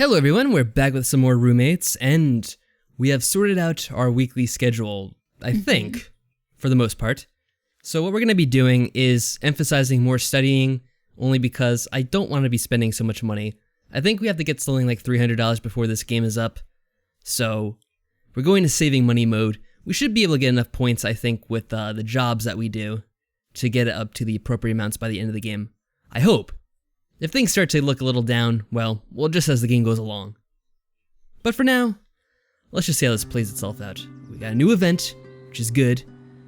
Hello everyone, we're back with some more roommates, and we have sorted out our weekly schedule, I think, for the most part. So what we're going to be doing is emphasizing more studying, only because I don't want to be spending so much money. I think we have to get something like $300 before this game is up. So we're going to saving money mode. We should be able to get enough points, I think, with the jobs that we do to get it up to the appropriate amounts by the end of the game. I hope. If things start to look a little down, well, just as the game goes along. But for now, let's just see how this plays itself out. We got a new event, which is good.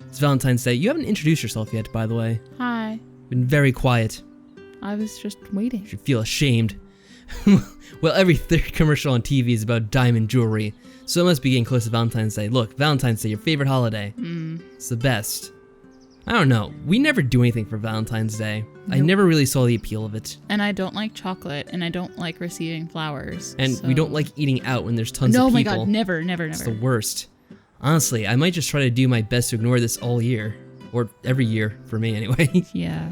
It's Valentine's Day. You haven't introduced yourself yet, by the way. Hi. Been very quiet. I was just waiting. You should feel ashamed. Well, every third commercial on TV is about diamond jewelry, so it must be getting close to Valentine's Day. Look, Valentine's Day, your favorite holiday. It's the best. I don't know. We never do anything for Valentine's Day. Nope. I never really saw the appeal of it. And I don't like chocolate, and I don't like receiving flowers. And we don't like eating out when there's tons of people. Oh my god, never. It's the worst. Honestly, I might just try to do my best to ignore this all year. Or every year, for me anyway. Yeah.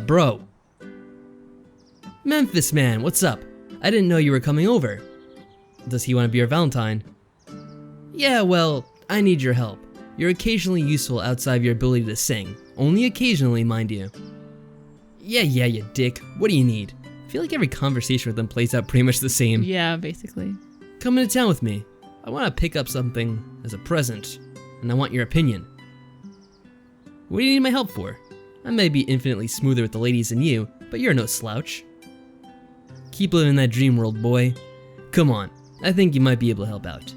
Bro. Memphis man, what's up? I didn't know you were coming over. Does he want to be your Valentine? Yeah, well, I need your help. You're occasionally useful outside of your ability to sing. Only occasionally, mind you. Yeah, you dick. What do you need? I feel like every conversation with them plays out pretty much the same. Yeah, basically. Come into town with me. I want to pick up something as a present, and I want your opinion. What do you need my help for? I may be infinitely smoother with the ladies than you, but you're no slouch. Keep living that dream world, boy. Come on, I think you might be able to help out.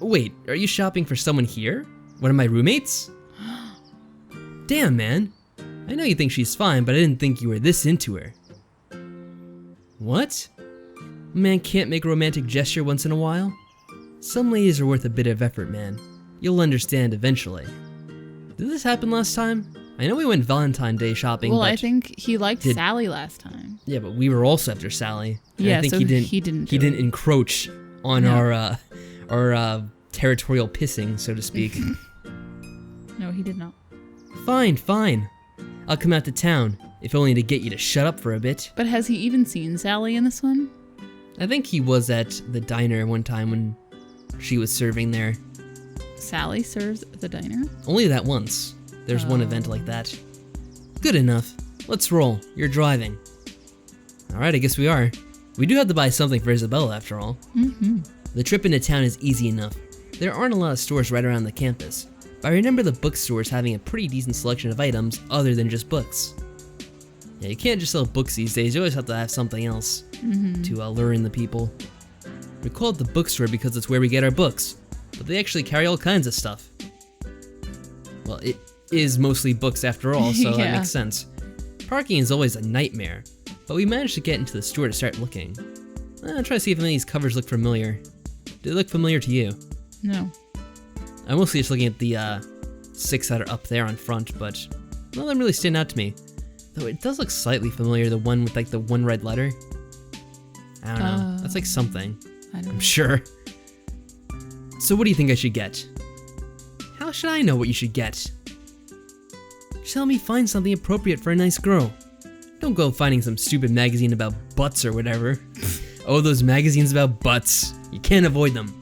Wait, are you shopping for someone here? One of my roommates? Damn, man. I know you think she's fine, but I didn't think you were this into her. What? Man can't make a romantic gesture once in a while? Some ladies are worth a bit of effort, man. You'll understand eventually. Did this happen last time? I know we went Valentine's Day shopping, well, but I think he liked Sally last time. Yeah, but we were also after Sally. Yeah, I think so he didn't encroach on our territorial pissing, so to speak. No, he did not. Fine. I'll come out to town, if only to get you to shut up for a bit. But has he even seen Sally in this one? I think he was at the diner one time when she was serving there. Sally serves at the diner? Only that once. There's one event like that. Good enough. Let's roll. You're driving. Alright, I guess we are. We do have to buy something for Isabella after all. The trip into town is easy enough. There aren't a lot of stores right around the campus, but I remember the bookstores having a pretty decent selection of items other than just books. Yeah, you can't just sell books these days, you always have to have something else to lure in the people. We call it the bookstore because it's where we get our books, but they actually carry all kinds of stuff. Well, it is mostly books after all, so that makes sense. Parking is always a nightmare, but we managed to get into the store to start looking. I'll try to see if any of these covers look familiar. Do they look familiar to you? No. I'm mostly just looking at the 6 that are up there on front, but none of them really stand out to me. Though it does look slightly familiar, the one with like the one red letter. I don't know, that's like something. I'm sure. So what do you think I should get? How should I know what you should get? Just help me find something appropriate for a nice girl. Don't go finding some stupid magazine about butts or whatever. Oh, those magazines about butts. You can't avoid them.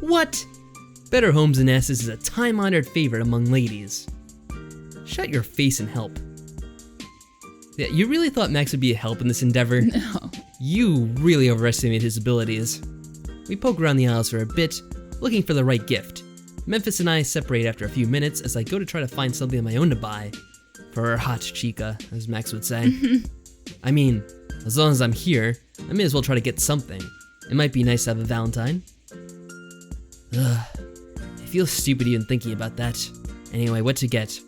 What? Better Homes and Asses is a time-honored favorite among ladies. Shut your face and help. Yeah, you really thought Max would be a help in this endeavor? No. You really overestimated his abilities. We poke around the aisles for a bit, looking for the right gift. Memphis and I separate after a few minutes as I go to try to find something of my own to buy. For our hot chica, as Max would say. I mean, as long as I'm here, I may as well try to get something. It might be nice to have a Valentine. Ugh, I feel stupid even thinking about that. Anyway, what to get?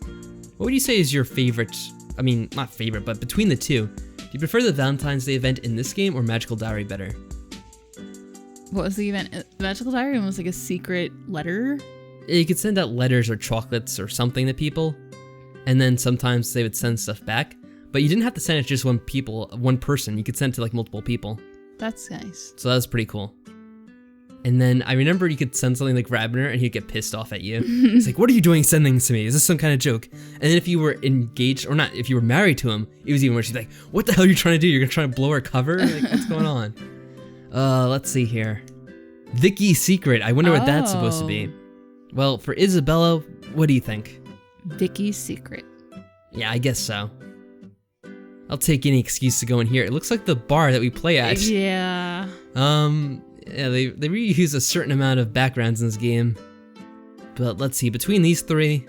What would you say is your favorite, I mean, not favorite, but between the two, do you prefer the Valentine's Day event in this game or Magical Diary better? What was the event? Magical Diary was like a secret letter? You could send out letters or chocolates or something to people, and then sometimes they would send stuff back, but you didn't have to send it to just one person, you could send it to like multiple people. That's nice. So that was pretty cool. And then I remember you could send something like Rabner and he'd get pissed off at you. He's like, what are you doing sending this to me? Is this some kind of joke? And then if you were engaged, or not, if you were married to him, it was even worse. She's like, what the hell are you trying to do? You're gonna try to blow her cover? Like, what's going on? Let's see here. Vicky's secret. I wonder what that's supposed to be. Well, for Isabella, what do you think? Vicky's secret. Yeah, I guess so. I'll take any excuse to go in here. It looks like the bar that we play at. Yeah. Yeah, they reuse a certain amount of backgrounds in this game. But let's see, between these three,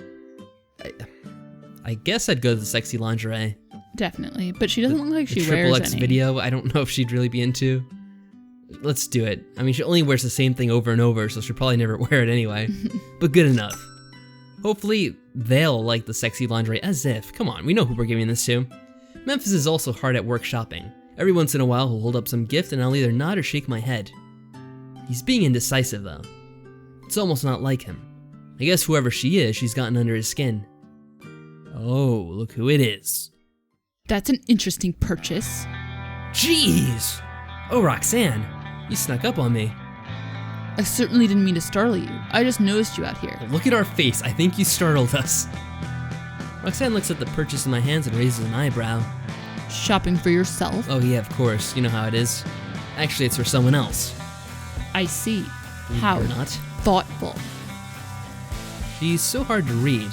I guess I'd go to the sexy lingerie. Definitely, but she doesn't look like she Triple wears X any. video, I don't know if she'd really be into. Let's do it. I mean, she only wears the same thing over and over, so she'll probably never wear it anyway. But good enough. Hopefully, they'll like the sexy lingerie, as if. Come on, we know who we're giving this to. Memphis is also hard at work shopping. Every once in a while, he'll hold up some gift and I'll either nod or shake my head. He's being indecisive, though. It's almost not like him. I guess whoever she is, she's gotten under his skin. Oh, look who it is. That's an interesting purchase. Jeez! Oh, Roxanne, you snuck up on me. I certainly didn't mean to startle you. I just noticed you out here. Look at our face. I think you startled us. Roxanne looks at the purchase in my hands and raises an eyebrow. Shopping for yourself? Oh yeah, of course. You know how it is. Actually, it's for someone else. I see. Believe How it or not. thoughtful. She's so hard to read.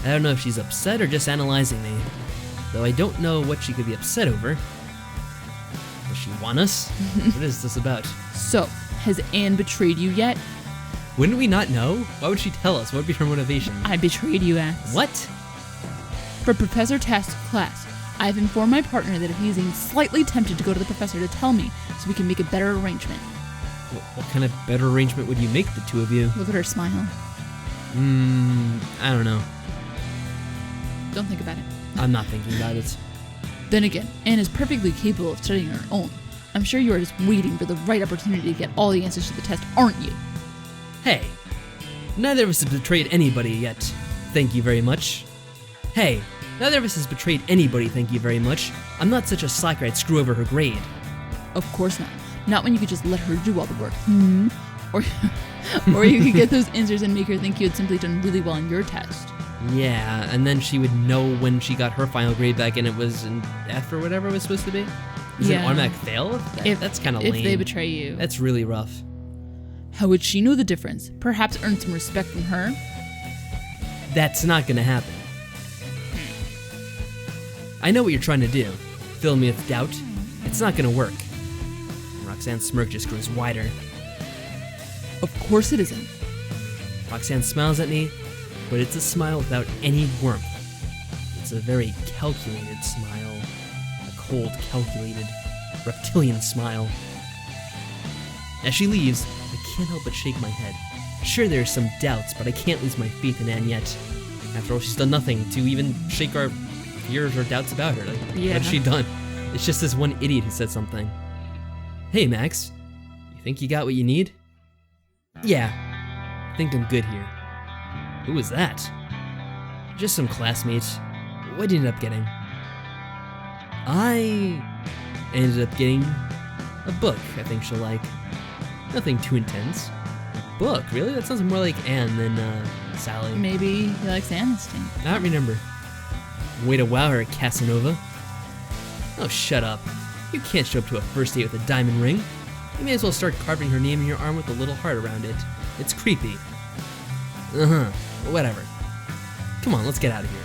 I don't know if she's upset or just analyzing me. Though I don't know what she could be upset over. Does she want us? What is this about? So, has Anne betrayed you yet? Wouldn't we not know? Why would she tell us? What would be her motivation? I betrayed you, Axe. What? For Professor Task's class, I've informed my partner that if he's even slightly tempted to go to the professor to tell me, so we can make a better arrangement. What kind of better arrangement would you make, the two of you? Look at her smile. I don't know. Don't think about it. I'm not thinking about it. Then again, Anne is perfectly capable of studying on her own. I'm sure you are just waiting for the right opportunity to get all the answers to the test, aren't you? Hey, neither of us has betrayed anybody yet. Thank you very much. Hey, neither of us has betrayed anybody, thank you very much. I'm not such a slacker I'd screw over her grade. Of course not. Not when you could just let her do all the work. Or you could get those answers and make her think you had simply done really well on your test. Yeah, and then she would know when she got her final grade back and it was an F or whatever it was supposed to be. Is it an automatic fail? That's kind of lame. If they betray you. That's really rough. How would she know the difference? Perhaps earn some respect from her? That's not gonna happen. I know what you're trying to do. Fill me with doubt. It's not gonna work. Roxanne's smirk just grows wider. Of course it isn't. Roxanne smiles at me, but it's a smile without any warmth. It's a very calculated smile. A cold, calculated, reptilian smile. As she leaves, I can't help but shake my head. Sure, there are some doubts, but I can't lose my faith in Anne yet. After all, she's done nothing to even shake our fears or doubts about her. Like, what's she done? It's just this one idiot who said something. Hey, Max. You think you got what you need? Yeah. I think I'm good here. Who was that? Just some classmates. What did you end up getting? I ended up getting a book I think she'll like. Nothing too intense. A book? Really? That sounds more like Anne than Sally. Maybe he likes Anne's thing. I don't remember. Way to wow her, Casanova. Oh, shut up. You can't show up to a first date with a diamond ring. You may as well start carving her name in your arm with a little heart around it. It's creepy. Whatever. Come on, let's get out of here.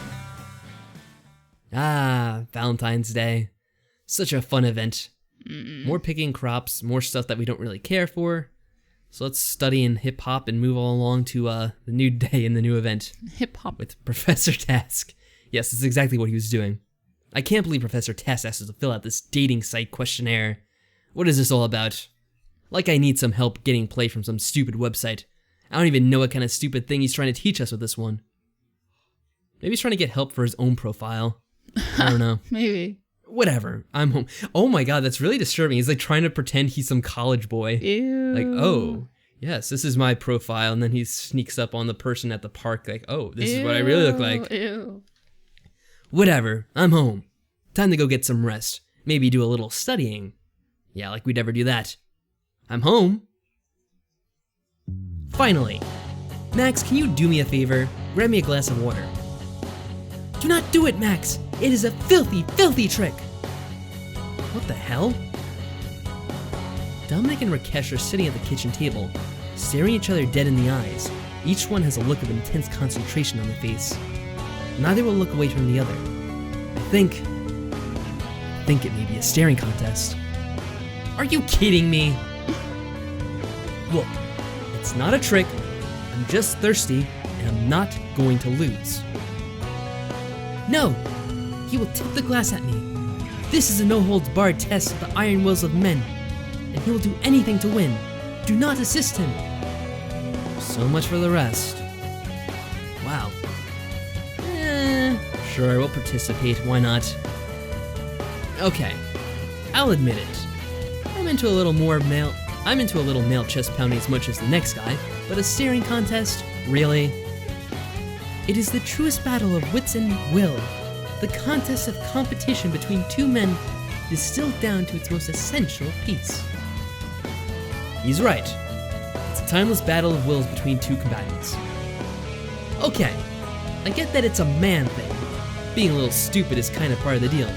Ah, Valentine's Day. Such a fun event. More picking crops, more stuff that we don't really care for. So let's study in hip-hop and move all along to the new day and the new event. Hip-hop. With Professor Task. Yes, that's exactly what he was doing. I can't believe Professor Task asked us to fill out this dating site questionnaire. What is this all about? Like I need some help getting play from some stupid website. I don't even know what kind of stupid thing he's trying to teach us with this one. Maybe he's trying to get help for his own profile. I don't know. Maybe. Whatever. I'm home. Oh my god, that's really disturbing. He's like trying to pretend he's some college boy. Ew. Like, oh, yes, this is my profile. And then he sneaks up on the person at the park like, oh, this is what I really look like. Ew. Whatever. I'm home. Time to go get some rest. Maybe do a little studying. Yeah, like we'd ever do that. I'm home. Finally. Max, can you do me a favor? Grab me a glass of water. Do not do it, Max! It is a filthy, filthy trick! What the hell? Dominic and Rakesh are sitting at the kitchen table, staring each other dead in the eyes. Each one has a look of intense concentration on their face. Neither will look away from the other. I think it may be a staring contest. Are you kidding me? Look, it's not a trick. I'm just thirsty, and I'm not going to lose. No! He will tip the glass at me. This is a no-holds-barred test of the iron wills of men, and he will do anything to win. Do not assist him. So much for the rest. Wow. Sure, we'll participate, why not? Okay, I'll admit it. I'm into a little male chest pounding as much as the next guy, but a staring contest? Really? It is the truest battle of wits and will. The contest of competition between two men distilled down to its most essential piece. He's right. It's a timeless battle of wills between two combatants. Okay, I get that it's a man thing. Being a little stupid is kind of part of the deal.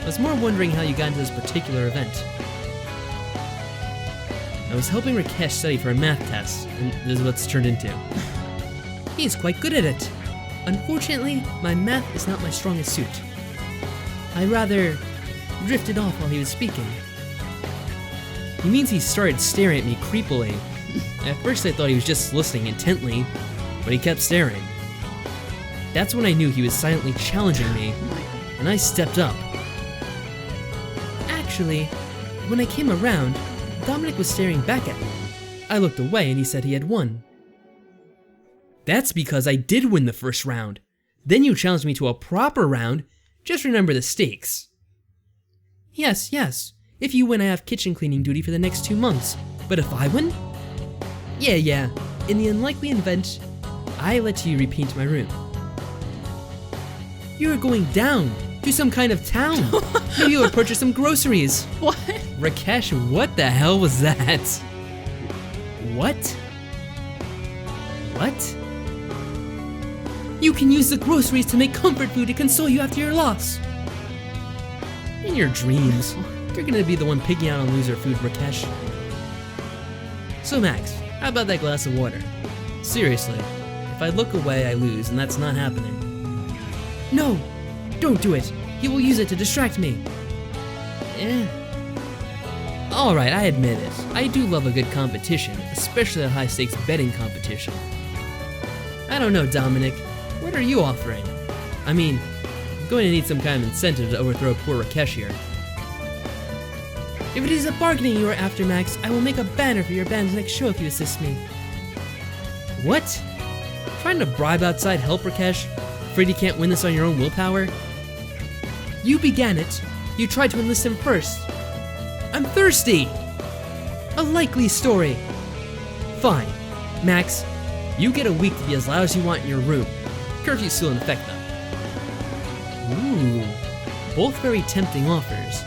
I was more wondering how you got into this particular event. I was helping Rakesh study for a math test, and this is what it's turned into. He's quite good at it. Unfortunately, my math is not my strongest suit. I rather drifted off while he was speaking. He means he started staring at me creepily. At first I thought he was just listening intently, but he kept staring. That's when I knew he was silently challenging me, and I stepped up. Actually, when I came around, Dominic was staring back at me. I looked away and he said he had won. That's because I did win the first round. Then you challenged me to a proper round. Just remember the stakes. Yes. If you win, I have kitchen cleaning duty for the next 2 months. But if I win? Yeah. In the unlikely event, I let you repaint my room. You're going down to some kind of town. Maybe you'll purchase some groceries. What? Rakesh, what the hell was that? What? You can use the groceries to make comfort food to console you after your loss. In your dreams, you're gonna be the one picking out on loser food, Rakesh. So Max, how about that glass of water? Seriously, if I look away, I lose, and that's not happening. No, don't do it. He will use it to distract me. Alright, I admit it. I do love a good competition, especially a high-stakes betting competition. I don't know, Dominic. What are you offering? I mean, I'm going to need some kind of incentive to overthrow poor Rakesh here. If it is a bargaining you are after, Max, I will make a banner for your band's next show if you assist me. What? Trying to bribe outside help, Rakesh? Afraid you can't win this on your own willpower? You began it. You tried to enlist him first. I'm thirsty! A likely story. Fine. Max, you get a week to be as loud as you want in your room. Curfew's still in effect though. Ooh, both very tempting offers.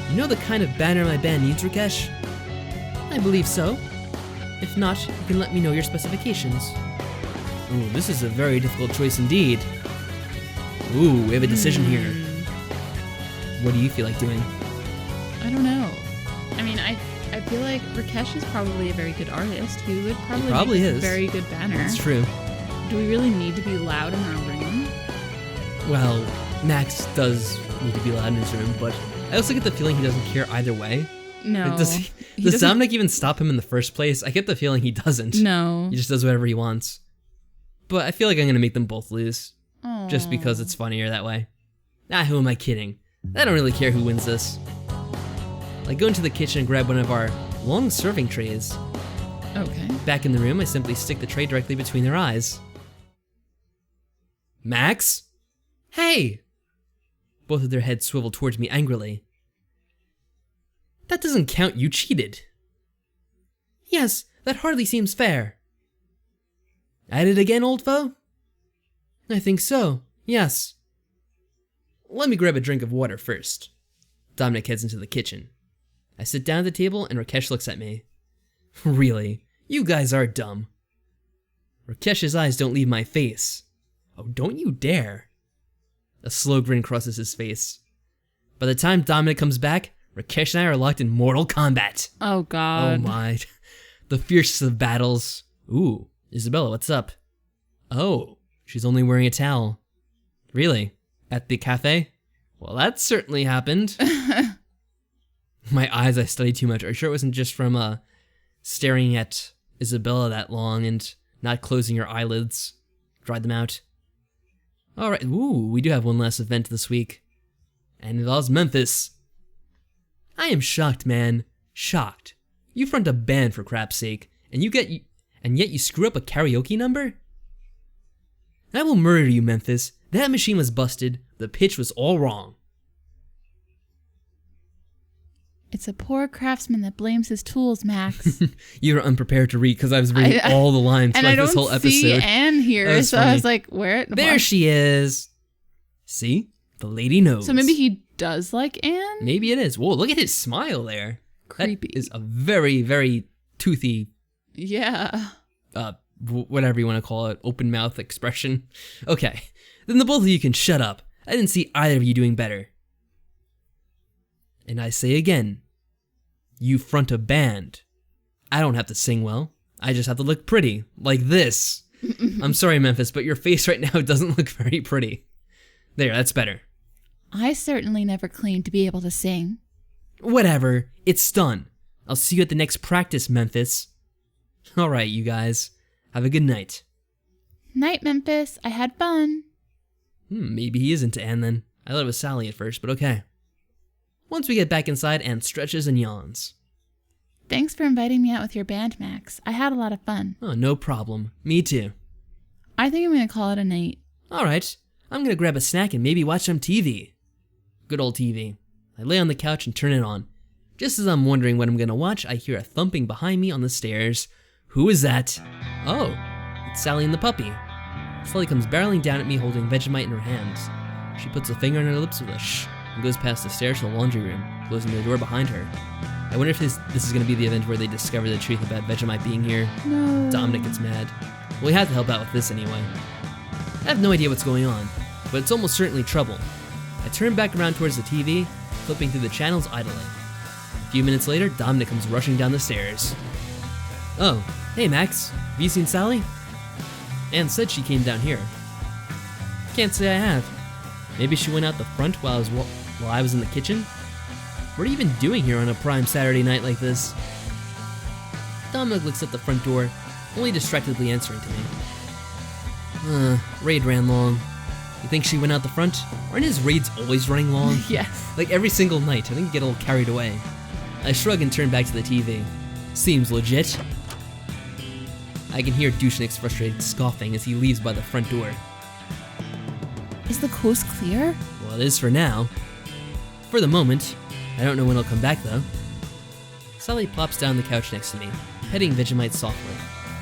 You know the kind of banner my band needs, Rakesh? I believe so. If not, you can let me know your specifications. Ooh, this is a very difficult choice indeed. Ooh, we have a decision here. What do you feel like doing? I don't know. I mean, I feel like Rakesh is probably a very good artist. He would probably make a very good banner. That's true. Do we really need to be loud in our room? Well, Max does need to be loud in his room, but I also get the feeling he doesn't care either way. No. Does Dominic even stop him in the first place? I get the feeling he doesn't. No. He just does whatever he wants. But I feel like I'm going to make them both lose. Aww. Just because it's funnier that way. Who am I kidding? I don't really care who wins this. I go into the kitchen and grab one of our long serving trays. Okay. Back in the room, I simply stick the tray directly between their eyes. Max? Hey! Both of their heads swivel towards me angrily. That doesn't count, you cheated. Yes, that hardly seems fair. At it again, old foe? I think so, yes. Let me grab a drink of water first. Dominic heads into the kitchen. I sit down at the table and Rakesh looks at me. Really? You guys are dumb. Rakesh's eyes don't leave my face. Oh, don't you dare. A slow grin crosses his face. By the time Dominic comes back, Rakesh and I are locked in mortal combat. Oh, God. Oh, my. The fiercest of battles. Ooh, Isabella, what's up? Oh, she's only wearing a towel. Really? At the cafe? Well, that certainly happened. My eyes, I studied too much. Are you sure it wasn't just from staring at Isabella that long and not closing your eyelids? Dried them out. All right. Ooh, we do have one last event this week. And it involves Memphis. I am shocked, man. Shocked. You front a band for crap's sake, and yet you screw up a karaoke number? I will murder you, Memphis. That machine was busted. The pitch was all wrong. It's a poor craftsman that blames his tools, Max. You were unprepared to read because I was reading all the lines throughout this whole episode. And I don't see Anne here, so funny. I was like, where? There she is. See? The lady knows. So maybe he does like Anne? Maybe it is. Whoa, look at his smile there. Creepy. That is a very, very toothy... Yeah. Whatever you want to call it, open mouth expression. Okay, then the both of you can shut up. I didn't see either of you doing better. And I say again, you front a band. I don't have to sing well. I just have to look pretty, like this. I'm sorry, Memphis, but your face right now doesn't look very pretty. There, that's better. I certainly never claimed to be able to sing. Whatever, it's done. I'll see you at the next practice, Memphis. All right, you guys. Have a good night. Night, Memphis. I had fun. Maybe he is into Anne then. I thought it was Sally at first, but okay. Once we get back inside, Anne stretches and yawns. Thanks for inviting me out with your band, Max. I had a lot of fun. Oh, no problem. Me too. I think I'm going to call it a night. All right. I'm going to grab a snack and maybe watch some TV. Good old TV. I lay on the couch and turn it on. Just as I'm wondering what I'm going to watch, I hear a thumping behind me on the stairs. Who is that? Oh, it's Sally and the puppy. Sally comes barreling down at me holding Vegemite in her hands. She puts a finger on her lips with a shh and goes past the stairs to the laundry room, closing the door behind her. I wonder if this is going to be the event where they discover the truth about Vegemite being here. No. Dominic gets mad. Well, we have to help out with this anyway. I have no idea what's going on, but it's almost certainly trouble. I turn back around towards the TV, flipping through the channels idly. A few minutes later, Dominic comes rushing down the stairs. Oh, hey Max, have you seen Sally? Anne said she came down here. Can't say I have. Maybe she went out the front while I was in the kitchen? What are you even doing here on a prime Saturday night like this? Dominic looks at the front door, only distractedly answering to me. Raid ran long. You think she went out the front? Aren't his raids always running long? Yes. Like every single night. I think you get a little carried away. I shrug and turn back to the TV. Seems legit. I can hear Dushnik's frustrated scoffing as he leaves by the front door. Is the coast clear? Well, it is for now. For the moment. I don't know when he'll come back, though. Sally plops down the couch next to me, petting Vegemite softly.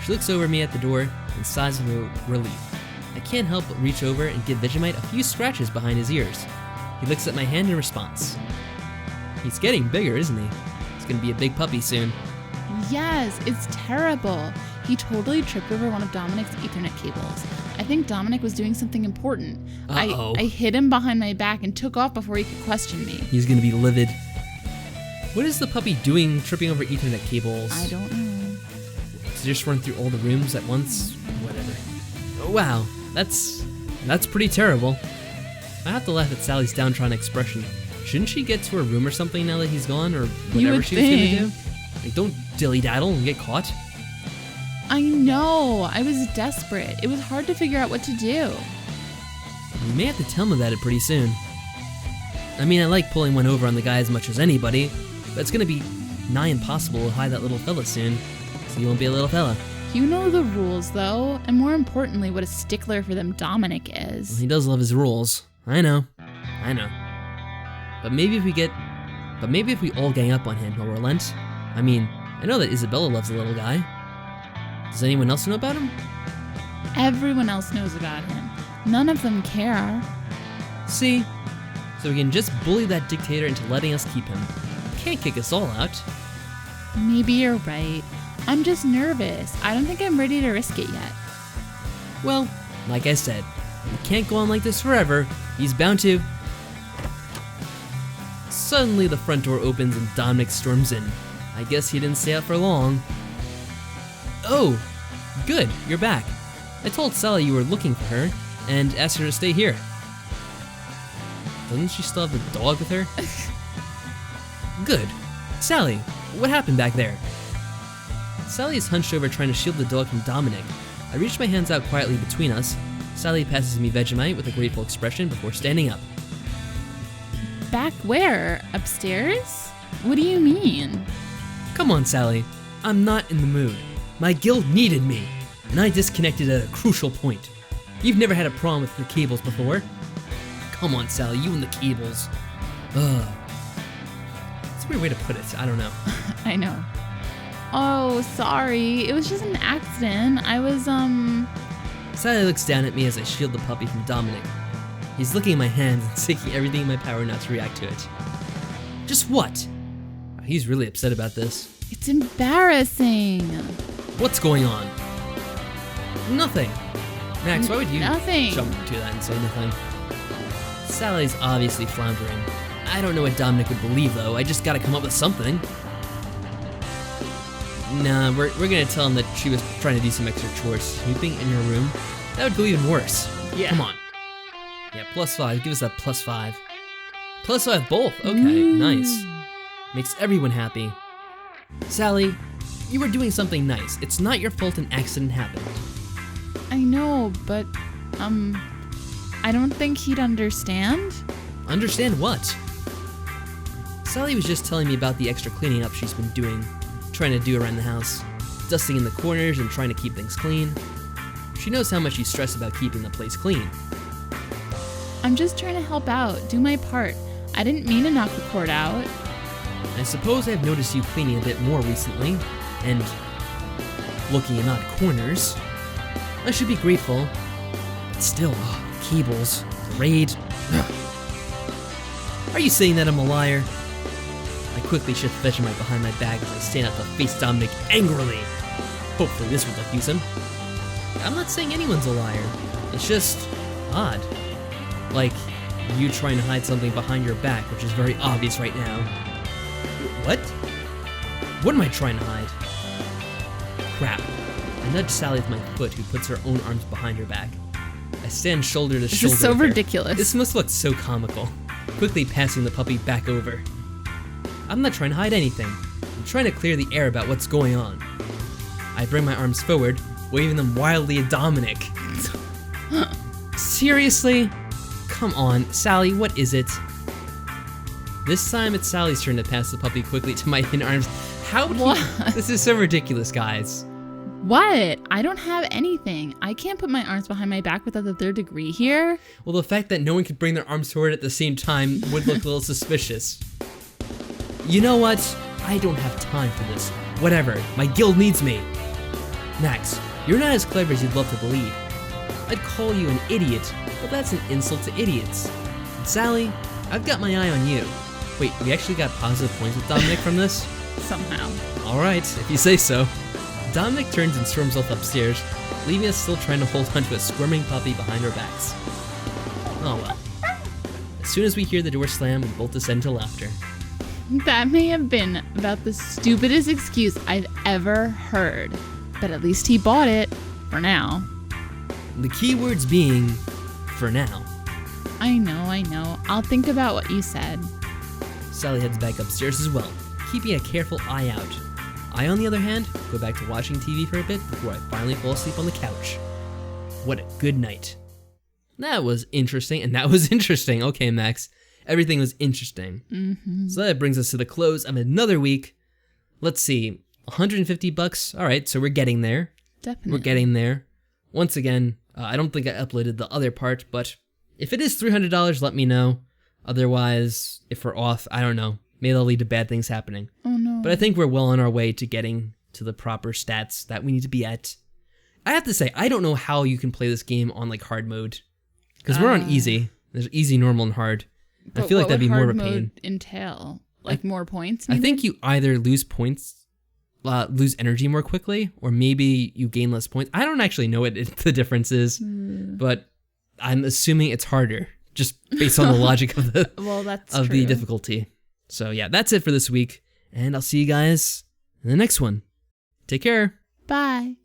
She looks over me at the door and sighs of relief. I can't help but reach over and give Vegemite a few scratches behind his ears. He looks at my hand in response. He's getting bigger, isn't he? He's gonna be a big puppy soon. Yes, it's terrible. He totally tripped over one of Dominic's Ethernet cables. I think Dominic was doing something important. Uh-oh. I hid him behind my back and took off before he could question me. He's gonna be livid. What is the puppy doing tripping over Ethernet cables? I don't know. To just run through all the rooms at once? Whatever. Oh, wow, that's pretty terrible. I have to laugh at Sally's downtrodden expression. Shouldn't she get to her room or something now that he's gone, or whatever she was gonna do? Like, don't dilly-daddle and get caught. I know. I was desperate. It was hard to figure out what to do. You may have to tell him about it pretty soon. I mean, I like pulling one over on the guy as much as anybody, but it's gonna be nigh impossible to hide that little fella soon, so he won't be a little fella. You know the rules, though, and more importantly, what a stickler for them Dominic is. Well, he does love his rules. I know. But maybe if we all gang up on him, he'll relent. I mean, I know that Isabella loves the little guy. Does anyone else know about him? Everyone else knows about him. None of them care. See? So we can just bully that dictator into letting us keep him. Can't kick us all out. Maybe you're right. I'm just nervous. I don't think I'm ready to risk it yet. Well, like I said, we can't go on like this forever. He's bound to. Suddenly the front door opens and Dominic storms in. I guess he didn't stay out for long. Oh, good, you're back. I told Sally you were looking for her and asked her to stay here. Doesn't she still have the dog with her? Good. Sally, what happened back there? Sally is hunched over trying to shield the dog from Dominic. I reach my hands out quietly between us. Sally passes me Vegemite with a grateful expression before standing up. Back where? Upstairs? What do you mean? Come on, Sally. I'm not in the mood. My guild needed me, and I disconnected at a crucial point. You've never had a problem with the cables before. Come on, Sally, you and the cables. Ugh. It's a weird way to put it. I don't know. I know. Oh, sorry. It was just an accident. I was, Sally looks down at me as I shield the puppy from Dominic. He's licking my hands and taking everything in my power not to react to it. Just what? He's really upset about this. It's embarrassing. What's going on? Nothing. Max, why would you Nothing. jump to that and say nothing? Sally's obviously floundering. I don't know what Dominic would believe, though. I just gotta come up with something. Nah, we're gonna tell him that she was trying to do some extra chores. Sweeping in your room? That would go even worse. Yeah. Come on. Yeah, +5. Give us that +5. +5 both. Okay, nice. Makes everyone happy. Sally, you were doing something nice. It's not your fault an accident happened. I know, but, I don't think he'd understand. Understand what? Sally was just telling me about the extra cleaning up she's been doing, trying to do around the house, dusting in the corners and trying to keep things clean. She knows how much you stress about keeping the place clean. I'm just trying to help out, do my part. I didn't mean to knock the cord out. I suppose I've noticed you cleaning a bit more recently, and looking in odd corners. I should be grateful, but still, cables, the raid. Are you saying that I'm a liar? I quickly shift Vegemite behind my back as I stand up to face Dominic angrily. Hopefully this will diffuse him. I'm not saying anyone's a liar. It's just odd. Like, you trying to hide something behind your back, which is very obvious right now. What? What am I trying to hide? Crap. I nudge Sally with my foot, who puts her own arms behind her back. I stand shoulder to shoulder. This is so with her. ridiculous. This must look so comical. Quickly passing the puppy back over. I'm not trying to hide anything. I'm trying to clear the air about what's going on. I bring my arms forward, waving them wildly at Dominic. Seriously? Come on, Sally, what is it? This time it's Sally's turn to pass the puppy quickly to my thin arms. How would he? This is so ridiculous, guys. What? I don't have anything. I can't put my arms behind my back without the third degree here. Well, the fact that no one could bring their arms forward at the same time would look a little suspicious. You know what? I don't have time for this. Whatever, my guild needs me. Max, you're not as clever as you'd love to believe. I'd call you an idiot, but that's an insult to idiots. And Sally, I've got my eye on you. Wait, we actually got positive points with Dominic from this? Somehow. Alright, if you say so. Dominic turns and storms off upstairs, leaving us still trying to hold onto a squirming puppy behind our backs. Oh well. As soon as we hear the door slam, we both descend to laughter. That may have been about the stupidest excuse I've ever heard. But at least he bought it. For now. The key words being, for now. I know. I'll think about what you said. Sally heads back upstairs as well, keeping a careful eye out. I, on the other hand, go back to watching TV for a bit before I finally fall asleep on the couch. What a good night. That was interesting, and that was interesting. Okay, Max. Everything was interesting. Mm-hmm. So that brings us to the close of another week. Let's see, $150? All right, so we're getting there. Definitely. We're getting there. Once again, I don't think I uploaded the other part, but if it is $300, let me know. Otherwise, if we're off, I don't know. Maybe that'll lead to bad things happening. Oh no. But I think we're well on our way to getting to the proper stats that we need to be at. I have to say, I don't know how you can play this game on like hard mode. Because we're on easy. There's easy, normal, and hard. I feel like that'd be more of a pain. Entail? Like more points? I think you either lose points lose energy more quickly, or maybe you gain less points. I don't actually know what the difference is, but I'm assuming it's harder, just based on the logic of the the difficulty. So yeah, that's it for this week, and I'll see you guys in the next one. Take care. Bye.